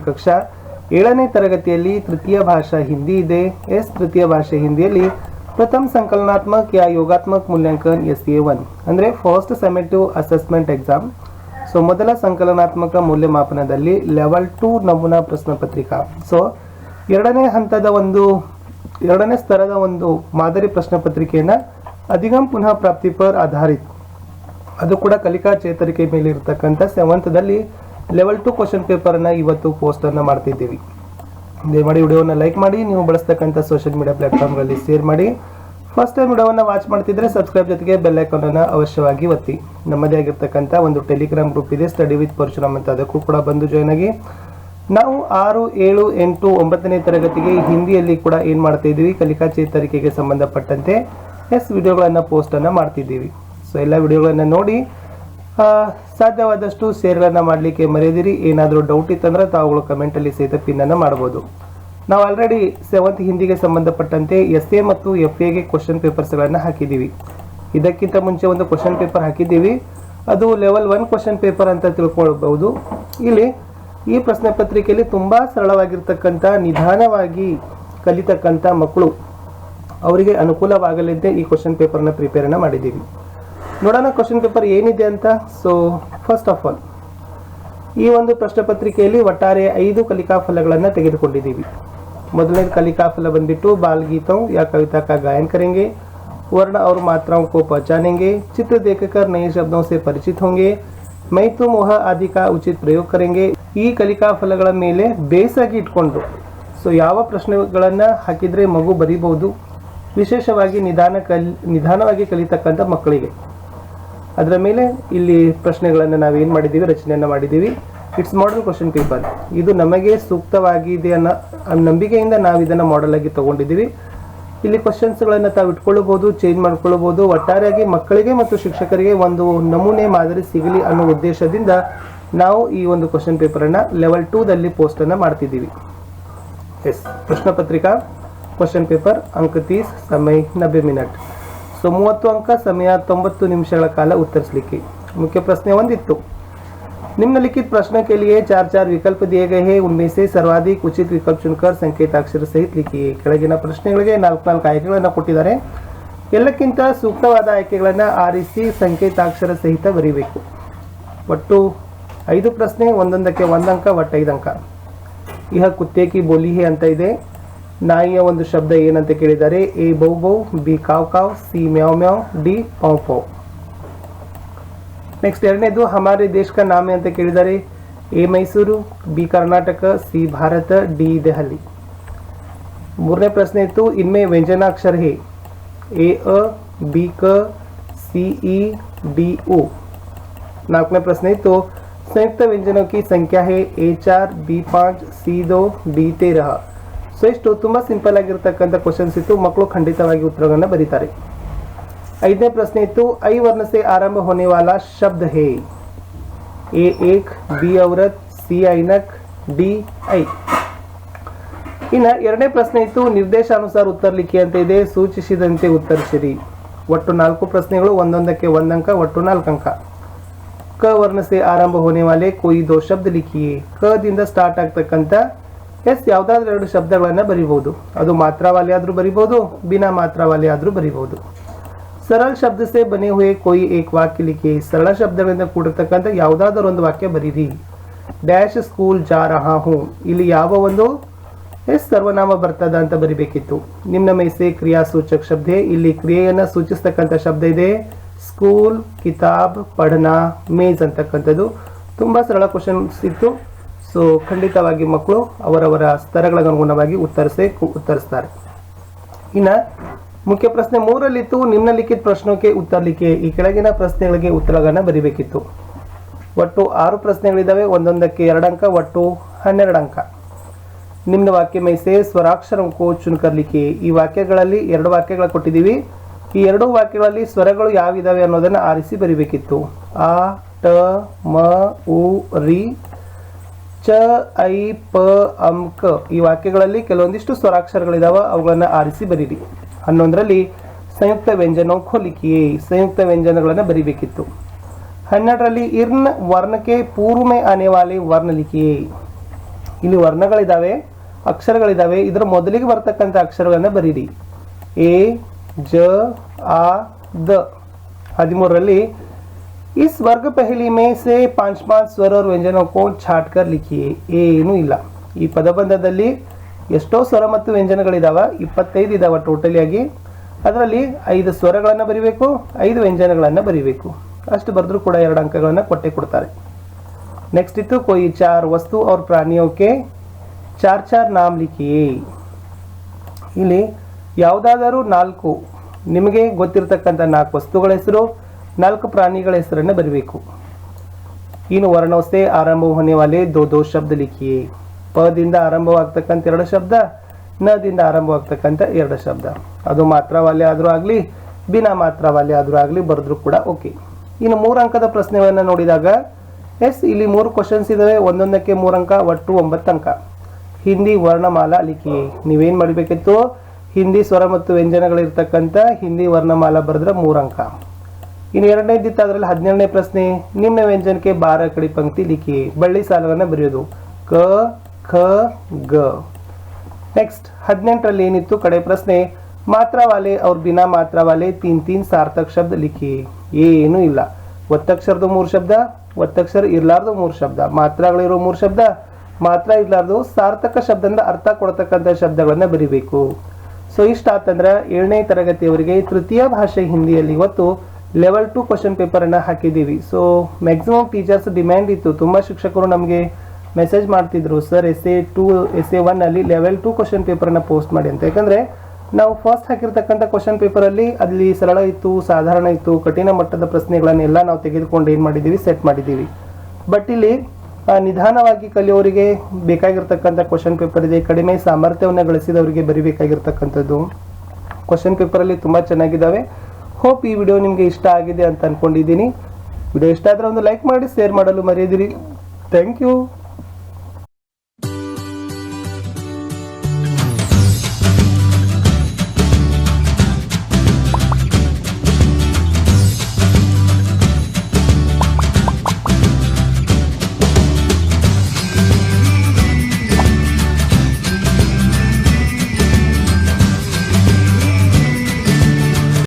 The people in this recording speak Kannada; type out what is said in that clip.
ಕಕ್ಷಾ 7ನೇ ತರಗತಿಯಲ್ಲಿ ತೃತೀಯ ಭಾಷಾ ಹಿಂದಿ ಇದೆ. ತೃತೀಯ ಭಾಷೆ ಹಿಂದಿಯಲ್ಲಿ ಪ್ರಥಮ ಸಂಕಲನಾತ್ಮಕ या ಯೋಗಾತ್ಮಕ ಮೂಲ್ಯಾಂಕನ SA1 ಅಂದರೆ ಫಸ್ಟ್ ಸೆಮೆಟಿವ್ ಅಸೆಸ್ಮೆಂಟ್ ಎಕ್ಸಾಮ್. ಸೊ ಮೊದಲ ಸಂಕಲನಾತ್ಮಕ ಮೌಲ್ಯಮಾಪನದಲ್ಲಿ ಲೆವೆಲ್ 2 ನಮೂನಾ ಪ್ರಶ್ನೆ ಪತ್ರಿಕಾ. ಸೊ ಎರಡನೇ ಸ್ತರದ ಒಂದು ಮಾದರಿ ಪ್ರಶ್ನೆ ಪತ್ರಿಕೆಯನ್ನು ಅಧಿಗಮ್ ಪುನಃ ಪ್ರಾಪ್ತಿ ಪರ್ ಆಧಾರಿತ, ಅದು ಕೂಡ ಕಲಿಕಾ ಚೇತರಿಕೆ ಮೇಲೆ ಇರತಕ್ಕಂಥ 7th ದಲ್ಲಿ ಲೆವೆಲ್ 2 ಕ್ವಶನ್ ಪೇಪರ್ನ ಇವತ್ತು ಪೋಸ್ಟನ್ನು ಮಾಡ್ತಿದ್ದೀವಿ. ದಯಮಾಡಿ ವಿಡಿಯೋನ ಲೈಕ್ ಮಾಡಿ, ನೀವು ಬಳಸ್ತಕ್ಕಂಥ ಸೋಷಿಯಲ್ ಮೀಡಿಯಾ ಪ್ಲಾಟ್ಫಾರ್ಮ್ಗಳಲ್ಲಿ ಶೇರ್ ಮಾಡಿ. ಫಸ್ಟ್ ಟೈಮ್ ವಿಡಿಯೋವನ್ನು ವಾಚ್ ಮಾಡ್ತಿದ್ರೆ ಸಬ್ಸ್ಕ್ರೈಬ್ ಜೊತೆಗೆ ಬೆಲ್ ಐಕಾನನ್ನು ಅವಶ್ಯವಾಗಿ ಒತ್ತಿ. ನಮ್ಮದೇ ಆಗಿರ್ತಕ್ಕಂಥ ಒಂದು ಟೆಲಿಗ್ರಾಮ್ ಗ್ರೂಪ್ ಇದೆ, ಸ್ಟಡಿ ವಿತ್ ಪರಶುರಾಮ್ ಅಂತ, ಅದಕ್ಕೂ ಕೂಡ ಬಂದು ಜಾಯ್ನ್ ಆಗಿ. ನಾವು 6, 7, 8, 9ನೇ ತರಗತಿಗೆ ಹಿಂದಿಯಲ್ಲಿ ಕೂಡ ಏನು ಮಾಡ್ತಾ ಇದ್ದೀವಿ, ಕಲಿಕಾ ಚೇತರಿಕೆಗೆ ಸಂಬಂಧಪಟ್ಟಂತೆ ವಿಡಿಯೋಗಳನ್ನು ಪೋಸ್ಟನ್ನು ಮಾಡ್ತಿದ್ದೀವಿ. ಸೊ ಎಲ್ಲ ವಿಡಿಯೋಗಳನ್ನು ನೋಡಿ ಸಾಧ್ಯವಾದಷ್ಟು ಶೇರ್ಗಳನ್ನು ಮಾಡಲಿಕ್ಕೆ ಮರೆಯದಿರಿ. ಏನಾದರೂ ಡೌಟ್ ಇತ್ತಂದ್ರೆ ತಾವುಗಳು ಕಮೆಂಟಲ್ಲಿ ಸಹಿತ ಪಿನ್ನನ್ನು ಮಾಡ್ಬೋದು. ನಾವು ಆಲ್ರೆಡಿ 7th ಹಿಂದಿಗೆ ಸಂಬಂಧಪಟ್ಟಂತೆ SA ಮತ್ತು FAಗೆ ಕ್ವಶನ್ ಪೇಪರ್ಸ್ಗಳನ್ನು ಹಾಕಿದ್ದೀವಿ. ಇದಕ್ಕಿಂತ ಮುಂಚೆ ಒಂದು ಕ್ವಶನ್ ಪೇಪರ್ ಹಾಕಿದ್ದೀವಿ, ಅದು ಲೆವೆಲ್ 1 ಕ್ವಶನ್ ಪೇಪರ್ ಅಂತ ತಿಳ್ಕೊಳ್ಬಹುದು. ಇಲ್ಲಿ ಈ ಪ್ರಶ್ನೆ ಪತ್ರಿಕೆಯಲ್ಲಿ ತುಂಬ ಸರಳವಾಗಿರ್ತಕ್ಕಂಥ, ನಿಧಾನವಾಗಿ ಕಲಿತಕ್ಕಂಥ ಮಕ್ಕಳು ಅವರಿಗೆ ಅನುಕೂಲವಾಗಲಿದ್ದೇ ಈ ಕ್ವಶನ್ ಪೇಪರ್ನ ಪ್ರಿಪೇರನ್ನು ಮಾಡಿದ್ದೀವಿ. ನೋಡೋಣ ಕ್ವಶನ್ ಪೇಪರ್ ಏನಿದೆ ಅಂತ. ಸೊ ಫಸ್ಟ್ ಆಫ್ ಆಲ್ ಈ ಒಂದು ಪ್ರಶ್ನೆ ಪತ್ರಿಕೆಯಲ್ಲಿ ಒಟ್ಟಾರೆ 5 ಕಲಿಕಾ ಫಲಗಳನ್ನು ತೆಗೆದುಕೊಂಡಿದ್ದೀವಿ. ಮೊದಲನೇ ಕಲಿಕಾ ಫಲ ಬಂದ್ಬಿಟ್ಟು बाल गीतों या कविता का गायन करेंगे, वर्ण और मात्राओं को पहचानेंगे, चित्र देखकर नए शब्दों से परिचित होंगे, मैं तुम वह आदि का उचित प्रयोग करेंगे. ಈ ಕಲಿಕಾ ಫಲಗಳ ಮೇಲೆ ಬೇಸಾಗಿ ಇಟ್ಕೊಂಡು ಸೊ ಯಾವ ಪ್ರಶ್ನೆಗಳನ್ನು ಹಾಕಿದರೆ ಮಗು ಬರೀಬಹುದು, ವಿಶೇಷವಾಗಿ ನಿಧಾನವಾಗಿ ಕಲಿತಕ್ಕಂಥ ಮಕ್ಕಳಿಗೆ, ಅದರ ಮೇಲೆ ಇಲ್ಲಿ ಪ್ರಶ್ನೆಗಳನ್ನು ನಾವೇನು ಮಾಡಿದ್ದೀವಿ, ರಚನೆಯನ್ನು ಮಾಡಿದ್ದೀವಿ. It's model question paper. ಇದು ನಮಗೆ ಸೂಕ್ತವಾಗಿದೆ ಅನ್ನೋ ನಂಬಿಕೆಯಿಂದ ನಾವು ಇದನ್ನು ಮಾಡೆಲ್ ಆಗಿ ತಗೊಂಡಿದ್ದೀವಿ. ಇಲ್ಲಿ ಕ್ವಶನ್ಸ್ಗಳನ್ನು ತಾವು ಇಟ್ಕೊಳ್ಳಬಹುದು, ಚೇಂಜ್ ಮಾಡ್ಕೊಳ್ಬಹುದು. ಒಟ್ಟಾರೆಯಾಗಿ ಮಕ್ಕಳಿಗೆ ಮತ್ತು ಶಿಕ್ಷಕರಿಗೆ ಒಂದು ನಮೂನೆ ಮಾದರಿ ಸಿಗಲಿ ಅನ್ನೋ ಉದ್ದೇಶದಿಂದ ನಾವು ಈ ಒಂದು ಕ್ವಶನ್ ಪೇಪರನ್ನು ಲೆವೆಲ್ 2 ದಲ್ಲಿ ಪೋಸ್ಟನ್ನು ಮಾಡ್ತಿದ್ದೀವಿ. ಪ್ರಶ್ನೆ ಪತ್ರಿಕಾ ಕ್ವಶನ್ ಪೇಪರ್ ಅಂಕ 30, ಸಮಯ 90 ಮಿನಿಟ್. ಸೊ 30 ಅಂಕ, ಸಮಯ 90 ನಿಮಿಷಗಳ ಕಾಲ ಉತ್ತರಿಸಲಿಕ್ಕೆ. ಮುಖ್ಯ ಪ್ರಶ್ನೆ ಒಂದಿತ್ತು, निम्नलिखित प्रश्न के लिए 4 विकल्प दिए गए हैं, उनमें से सर्वाधिक उचित विकल्प चुनकर संकेताक्षर सहित लिखिए. ಕೆಳಗಿನ ಪ್ರಶ್ನೆಗಳಿಗೆ 4 ಆಯ್ಕೆಗಳನ್ನು ಕೊಟ್ಟಿದ್ದಾರೆ. ಎಲ್ಲಕ್ಕಿಂತ ಸೂಕ್ತವಾದ ಆಯ್ಕೆಗಳನ್ನು ಆರಿಸಿ ಸಂಕೇತಾಕ್ಷರ ಸಹಿತ ಬರೀಬೇಕು. ಒಟ್ಟು 5 ಪ್ರಶ್ನೆ, ಒಂದೊಂದಕ್ಕೆ 1 ಅಂಕ, ಒಟ್ಟು 5 ಅಂಕ. ಇಹ ಕುತ್ತೆ ಕಿ ಬೋಲಿ ಹೇ ಅಂತ ಇದೆ. ನಾಯಿಯ ಒಂದು ಶಬ್ದ ಏನಂತ ಕೇಳಿದ್ದಾರೆ. A ಬೌ ಬೌ, B ಕಾವ್ ಕಾವ್, C ಮ್ಯಾವ್ ಮ್ಯಾವ್, D ಪೌ ಪೌ. ನೆಕ್ಸ್ಟ್ ಎರಡನೇದು ಹಮಾರೆ ದೇಶ್ ಕಾ ನಾಮ ಅಂತ ಕೇಳಿದ್ದಾರೆ. A Mysuru, B Karnataka, C Bharat, D Delhi. ಮೂರನೇ ಪ್ರಶ್ನೆ ಇತ್ತು, ಇನ್ಮೇ ವ್ಯಂಜನಾಕ್ಷರ ಹೇ. A ಅ, B ಕ, C ಇ, D ಉ. ನಾಲ್ಕನೇ ಪ್ರಶ್ನೆ ಇತ್ತು, ಸಂಯುಕ್ತ ವ್ಯಂಜನೋं की संख्या है A4, B5, C2, D13. So ಇಷ್ಟು ತುಂಬ ಸಿಂಪಲ್ ಆಗಿರ್ತಕ್ಕಂಥ ಕ್ವಶನ್ಸ್ ಇತ್ತು. ಮಕ್ಕಳು ಖಂಡಿತವಾಗಿ ಉತ್ತರಗಳನ್ನು ಬರೀತಾರೆ. 5ನೇ ಪ್ರಶ್ನೆ ಇತ್ತು, ಐ वर्ण से आरंभ होने वाला शब्द है. A एक, B औरत, C ऐनक, D ಐ. ಇನ್ನು 2ನೇ ಪ್ರಶ್ನೆ ಇತ್ತು, ನಿರ್ದೇಶಾನುಸಾರ ಉತ್ತರ ಲಿಖಿ ಅಂತ ಇದೆ. ಸೂಚಿಸಿದಂತೆ ಉತ್ತರಿಸಿರಿ. ಒಟ್ಟು 4 ಪ್ರಶ್ನೆಗಳು, ಒಂದೊಂದಕ್ಕೆ 1 ಅಂಕ, ಒಟ್ಟು 4 ಅಂಕ. ಕ वर्ण से आरंभ होने वाले कोई 2 शब्द लिखिए. ಕ ದಿಂದ ಸ್ಟಾರ್ಟ್ ಆಗ್ತಕ್ಕಂಥ ಯಾವುದಾದ್ರೂ 2 ಶಬ್ದಗಳನ್ನು ಬರೀಬಹುದು. ಅದು ಮಾತ್ರಾವಾಲೆ ಆದರೂ ಬರೀಬಹುದು, ಬಿನಾ ಮಾತ್ರಾವಾಲೆ ಆದರೂ ಬರೀಬಹುದು. सरल शब्द से बने हुए कोई एक वाक्य लिखिए. ಸರಳ ಶಬ್ದಗಳಿಂದ ಕೂಡಿರ್ತಕ್ಕಂಥ ಯಾವುದಾದರೂ ಒಂದು ವಾಕ್ಯ ಬರೀರಿ. ಡ್ಯಾಶ್ ಸ್ಕೂಲ್ ಜಾ ರಹಾ ಹೂಂ. ಇಲ್ಲಿ ಯಾವ ಒಂದು ಸರ್ವನಾಮ ಬರ್ತದ ಅಂತ ಬರಿಬೇಕಿತ್ತು. ನಿಮ್ನ ಮೈಸೆ ಕ್ರಿಯಾ ಸೂಚಕ ಶಬ್ದ. ಇಲ್ಲಿ ಕ್ರಿಯೆಯನ್ನು ಸೂಚಿಸ್ತಕ್ಕಂಥ ಶಬ್ದ ಇದೆ. ಸ್ಕೂಲ್, ಕಿತಾಬ್, ಪಢನಾ, ಮೇಜ್ ಅಂತಕ್ಕಂಥದ್ದು. ತುಂಬ ಸರಳ ಕ್ವಶನ್ಸ್ ಇತ್ತು. ಸೊ ಖಂಡಿತವಾಗಿ ಮಕ್ಕಳು ಅವರವರ ಸ್ತರಗಳಿಗೆ ಅನುಗುಣವಾಗಿ ಉತ್ತರಿಸ್ತಾರೆ. ಇನ್ನು ಮುಖ್ಯ ಪ್ರಶ್ನೆ 3ರಲ್ಲಿತ್ತು, ನಿಮ್ನಲಿಖಿತ ಪ್ರಶ್ನೋಕೆ ಉತ್ತರ ಲಿಖೆ. ಈ ಕೆಳಗಿನ ಪ್ರಶ್ನೆಗಳಿಗೆ ಉತ್ತರಗಳನ್ನು ಬರೀಬೇಕಿತ್ತು. ಒಟ್ಟು 6 ಪ್ರಶ್ನೆಗಳಿದ್ದಾವೆ, ಒಂದೊಂದಕ್ಕೆ 2 ಅಂಕ, ಒಟ್ಟು 12 ಅಂಕ. ನಿಮ್ನ ವಾಕ್ಯ ಮೈಸೆ ಸ್ವರಾಕ್ಷರ ಕೋ ಚುನ್ಕರ್ ಲಿಖೆ. ಈ ವಾಕ್ಯಗಳಲ್ಲಿ 2 ವಾಕ್ಯಗಳು ಕೊಟ್ಟಿದ್ದೀವಿ. ಈ 2 ವಾಕ್ಯಗಳಲ್ಲಿ ಸ್ವರಗಳು ಯಾವಿದಾವೆ ಅನ್ನೋದನ್ನು ಆರಿಸಿ ಬರೀಬೇಕಿತ್ತು. ಆ, ಟ, ಮ, ಉ, ರಿ, ಚ, ಐ, ಪ, ಅಂ, ಕ. ಈ ವಾಕ್ಯಗಳಲ್ಲಿ ಕೆಲವೊಂದಿಷ್ಟು ಸ್ವರಾಕ್ಷರಗಳಿದಾವೆ, ಅವುಗಳನ್ನು ಆರಿಸಿ ಬರೀರಿ. 11ರಲ್ಲಿ ಸಂಯುಕ್ತ ವ್ಯಂಜನೋ ಲಿಖಿಯೇ. ಸಂಯುಕ್ತ ವ್ಯಂಜನಗಳನ್ನು ಬರೀಬೇಕಿತ್ತು. 12ರಲ್ಲಿ ಇರ್ನ್ ವರ್ಣಕ್ಕೆ ಪೂರ್ವ ಮೇ ಆನೆ ವಾಲೆ ವर्ण लिखिए. ಇಲ್ಲಿ ವರ್ಣಗಳಿದಾವೆ, ಅಕ್ಷರಗಳಿದಾವೆ. ಇದರ ಮೊದಲಿಗೆ ಬರ್ತಕ್ಕಂಥ ಅಕ್ಷರಗಳನ್ನ ಬರೀರಿ. ಎ, ಜ, ಆ, ದ. 13ರಲ್ಲಿ इस वर्ग पहली में से 5 स्वर और व्यंजनों को छाट कर लिखिए. ಏನೂ ಇಲ್ಲ. ಈ ಪದಬಂಧದಲ್ಲಿ ಎಷ್ಟೋ ಸ್ವರ ಮತ್ತು ವ್ಯಂಜನಗಳಿದಾವ, 25 ಇದಾವ ಟೋಟಲಿ ಆಗಿ. ಅದರಲ್ಲಿ 5 ಸ್ವರಗಳನ್ನು ಬರಿಬೇಕು, 5 ವ್ಯಂಜನಗಳನ್ನು ಬರಿಬೇಕು. ಅಷ್ಟು ಬರೆದ್ರೂ ಕೂಡ 2 ಅಂಕಗಳನ್ನು ಕೊಟ್ಟೆ ಕೊಡ್ತಾರೆ. ನೆಕ್ಸ್ಟ್ ಇತ್ತು कोई 4 वस्तु और प्राणियों के 4 नाम लिखिए. ಇಲ್ಲಿ ಯಾವುದಾದರೂ 4 ನಿಮಗೆ ಗೊತ್ತಿರತಕ್ಕಂಥ 4 ವಸ್ತುಗಳ ಹೆಸರು, 4 ಪ್ರಾಣಿಗಳ ಹೆಸರನ್ನು ಬರಬೇಕು. ಇನ್ನು ವರ್ಣों से आरंभ होने वाले 2 शब्द लिखिए. ಪದಿಂದ ಆರಂಭವಾಗ್ತಕ್ಕಂಥ 2 ಶಬ್ದ, ನದಿಂದ ಆರಂಭವಾಗ್ತಕ್ಕಂಥ 2 ಶಬ್ದ. ಅದು ಮಾತ್ರವಾಲೆ ಆದರೂ ಆಗಲಿ, ಬಿನಾ ಮಾತ್ರವಾಲೆ ಆದರೂ ಆಗಲಿ ಬರೆದ್ರು ಕೂಡ ಓಕೆ. ಇನ್ನು 3 ಅಂಕದ ಪ್ರಶ್ನೆಗಳನ್ನು ನೋಡಿದಾಗ ಇಲ್ಲಿ 3 ಕ್ವಶನ್ಸ್ ಇದಾವೆ. ಒಂದೊಂದಕ್ಕೆ 3 ಅಂಕ, ಒಟ್ಟು 9 ಅಂಕ. ಹಿಂದಿ ವರ್ಣಮಾಲಾ ಲಿಖಿಯೇ. ನೀವೇನು ಮಾಡಬೇಕಿತ್ತು, ಹಿಂದಿ ಸ್ವರ ಮತ್ತು ವ್ಯಂಜನಗಳಿರ್ತಕ್ಕಂಥ ಹಿಂದಿ ವರ್ಣಮಾಲಾ ಬರೆದ್ರೆ 3 ಅಂಕ. ಇನ್ನು ಎರಡನೇದಿತ್ತು, ಅದರಲ್ಲಿ 17ನೇ ಪ್ರಶ್ನೆ, ನಿಮ್ನ ವ್ಯಂಜನಕ್ಕೆ 12 ಕಡಿ ಪಂಕ್ತಿ ಲಿಖಿಯೇ. ಬಳ್ಳಿ ಸಾಲವನ್ನು ಬರೆಯೋದು ಕ, ಖ, ಗ. ನೆಕ್ಸ್ಟ್ 18ರಲ್ಲಿ ಏನಿತ್ತು ಕಡೆ ಪ್ರಶ್ನೆ, ಮಾತ್ರವಾಲೆ और बिना ಮಾತ್ರವಾಲೆ 3 ಸಾರ್ಥಕ ಶಬ್ದ ಲಿಖಿಯೇ. ಏನೂ ಇಲ್ಲ. ಒತ್ತಕ್ಷರದ 3 ಶಬ್ದ, ಒತ್ತಕ್ಷರ ಇರ್ಲಾರ್ದು 3 ಶಬ್ದ, ಮಾತ್ರಗಳಿರೋ 3 ಶಬ್ದ, ಮಾತ್ರ ಇರ್ಲಾರ್ದು ಸಾರ್ಥಕ ಶಬ್ದದಿಂದ ಅರ್ಥ ಕೊಡ್ತಕ್ಕಂಥ ಶಬ್ದಗಳನ್ನ ಬರಿಬೇಕು. ಸೊ ಇಷ್ಟ ಆತಂದ್ರೆ 7ನೇ ತರಗತಿಯವರಿಗೆ ತೃತೀಯ ಭಾಷೆ ಹಿಂದಿಯಲ್ಲಿ ಇವತ್ತು ಲೆವೆಲ್ 2 ಕ್ವಶನ್ ಪೇಪರ್ ಅನ್ನ ಹಾಕಿದ್ದೀವಿ. ಸೊ ಮ್ಯಾಕ್ಸಿಮಮ್ ಟೀಚರ್ಸ್ ಡಿಮ್ಯಾಂಡ್ ಇತ್ತು. ತುಂಬಾ ಶಿಕ್ಷಕರು ನಮಗೆ ಮೆಸೇಜ್ ಮಾಡ್ತಿದ್ರು, ಸರ್ SA2 SA1 ಅಲ್ಲಿ ಲೆವೆಲ್ 2 ಕ್ವಶನ್ ಪೇಪರ್ ಅನ್ನ ಪೋಸ್ಟ್ ಮಾಡಿ ಅಂತ. ಯಾಕಂದ್ರೆ ನಾವು ಫಸ್ಟ್ ಹಾಕಿರ್ತಕ್ಕಂಥ ಕ್ವಶನ್ ಪೇಪರ್ ಅಲ್ಲಿ ಸರಳ ಇತ್ತು, ಸಾಧಾರಣ ಇತ್ತು, ಕಠಿಣ ಮಟ್ಟದ ಪ್ರಶ್ನೆಗಳನ್ನೆಲ್ಲ ನಾವು ತೆಗೆದುಕೊಂಡು ಏನು ಮಾಡಿದ್ದೀವಿ, ಸೆಟ್ ಮಾಡಿದ್ದೀವಿ. ಬಟ್ ಇಲ್ಲಿ ನಿಧಾನವಾಗಿ ಕಲಿಯೋರಿಗೆ ಬೇಕಾಗಿರ್ತಕ್ಕಂಥ ಕ್ವಶನ್ ಪೇಪರ್ ಇದೆ. ಕಡಿಮೆ ಸಾಮರ್ಥ್ಯವನ್ನು ಗಳಿಸಿದವರಿಗೆ ಬರಿಬೇಕಾಗಿರ್ತಕ್ಕಂಥದ್ದು ಕ್ವಶನ್ ಪೇಪರಲ್ಲಿ ತುಂಬ ಚೆನ್ನಾಗಿದ್ದಾವೆ. ಹೋಪ್ ಈ ವಿಡಿಯೋ ನಿಮಗೆ ಇಷ್ಟ ಆಗಿದೆ ಅಂತ ಅನ್ಕೊಂಡಿದ್ದೀನಿ. ವಿಡಿಯೋ ಇಷ್ಟ ಆದರೆ ಒಂದು ಲೈಕ್ ಮಾಡಿ, ಶೇರ್ ಮಾಡಲು ಮರೆಯದಿರಿ. Thank you.